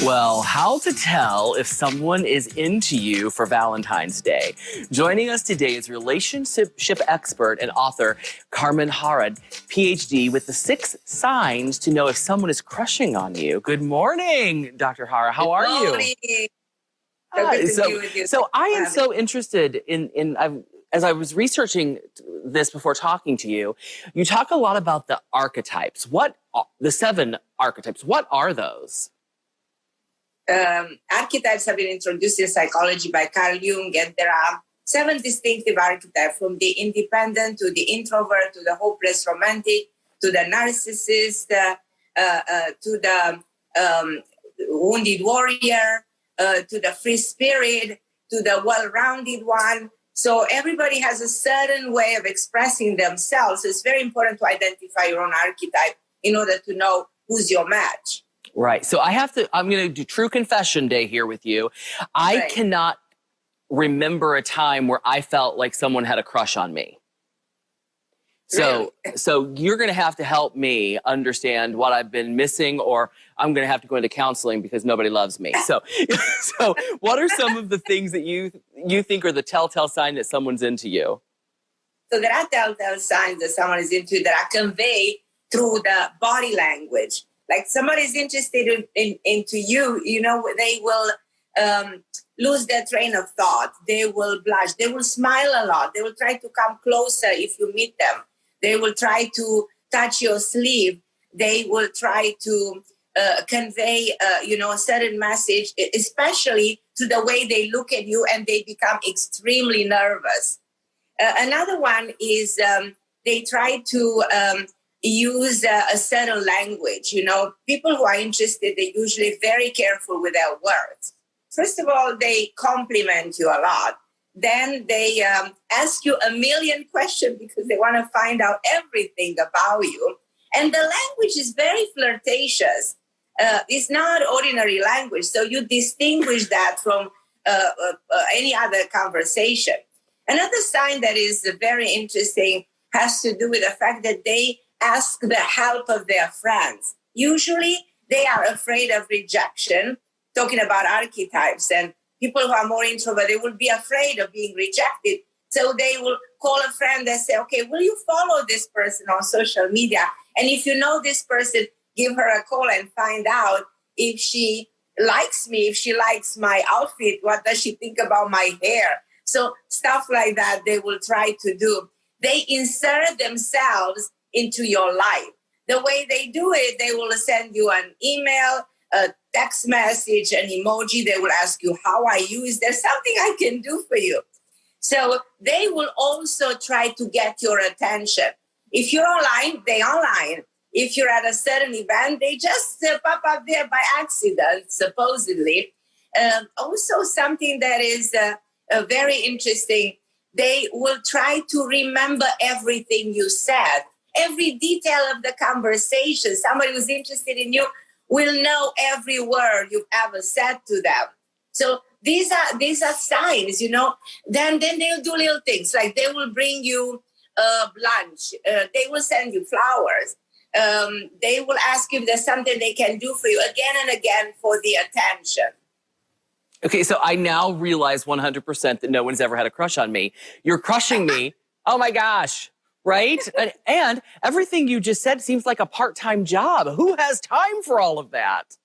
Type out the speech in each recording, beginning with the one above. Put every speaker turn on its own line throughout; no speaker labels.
Well, how to tell if someone is into you for Valentine's Day. Joining us today is relationship expert and author Carmen Harra, PhD, with the 6 signs to know if someone is crushing on you. Good morning, Dr. Harra. How are you? So I am so interested as I was researching this before talking to you, you talk a lot about the archetypes. The 7 archetypes, what are those?
Archetypes have been introduced in psychology by Carl Jung, and there are 7 distinctive archetypes, from the independent to the introvert to the hopeless romantic to the narcissist to the wounded warrior to the free spirit to the well-rounded one. So everybody has a certain way of expressing themselves. So it's very important to identify your own archetype in order to know who's your match.
Right. So I'm going to do true confession day here with you. I cannot remember a time where I felt like someone had a crush on me. So you're going to help me understand what I've been missing, or I'm going to have to go into counseling because nobody loves me. So what are some of the things that you think are the telltale sign that someone's into you?
So there are telltale signs that someone is into that are conveyed through the body language. Like somebody is interested into you, they will lose their train of thought. They will blush. They will smile a lot. They will try to come closer if you meet them. They will try to touch your sleeve. They will try to convey, a certain message, especially to the way they look at you, and they become extremely nervous. Another one is they try to use a certain language. People who are interested, they're usually very careful with their words. First of all, they compliment you a lot. Then they ask you a million questions because they want to find out everything about you. And the language is very flirtatious. It's not ordinary language. So you distinguish that from any other conversation. Another sign that is very interesting has to do with the fact that they ask the help of their friends. Usually they are afraid of rejection, talking about archetypes, and people who are more introvert, they will be afraid of being rejected. So they will call a friend and say, okay, will you follow this person on social media? And if you know this person, give her a call and find out if she likes me, if she likes my outfit, what does she think about my hair? So stuff like that they will try to do. They insert themselves into your life. The way they do it, they will send you an email, a text message, an emoji. They will ask you, how are you? Is there something I can do for you? So they will also try to get your attention. If you're online, they're online. If you're at a certain event, they just pop up there by accident, supposedly. Also, something that is very interesting, they will try to remember everything you said. Every detail of the conversation. Somebody who's interested in you will know every word you've ever said to them. So these are signs, Then they'll do little things, like they will bring you lunch. They will send you flowers. They will ask you if there's something they can do for you again and again for the attention.
Okay, so I now realize 100% that no one's ever had a crush on me. You're crushing me. Oh my gosh. Right? And everything you just said seems like a part-time job. Who has time for all of that?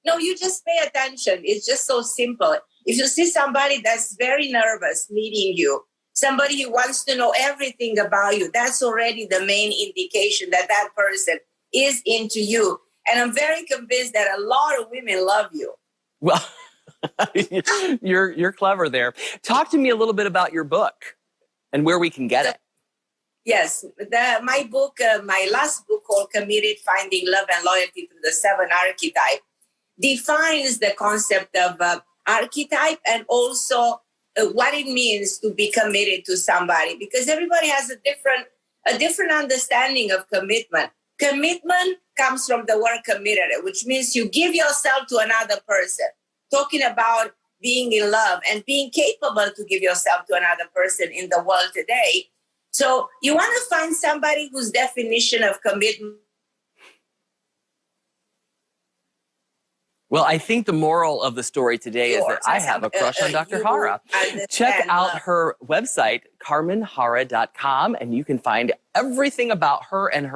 No, you just pay attention. It's just so simple. If you see somebody that's very nervous meeting you, somebody who wants to know everything about you, that's already the main indication that that person is into you. And I'm very convinced that a lot of women love you.
Well, you're clever there. Talk to me a little bit about your book and where we can get it.
Yes, my book, my last book called Committed, Finding Love and Loyalty Through the 7 Archetypes, defines the concept of archetype and also what it means to be committed to somebody, because everybody has a different understanding of commitment. Commitment comes from the word committed, which means you give yourself to another person, talking about being in love and being capable to give yourself to another person in the world today. So you want to find somebody whose definition of commitment
Well, I think the moral of the story today is that I have a crush on Dr. Harra. Check out her website, carmenharra.com, and you can find everything about her and her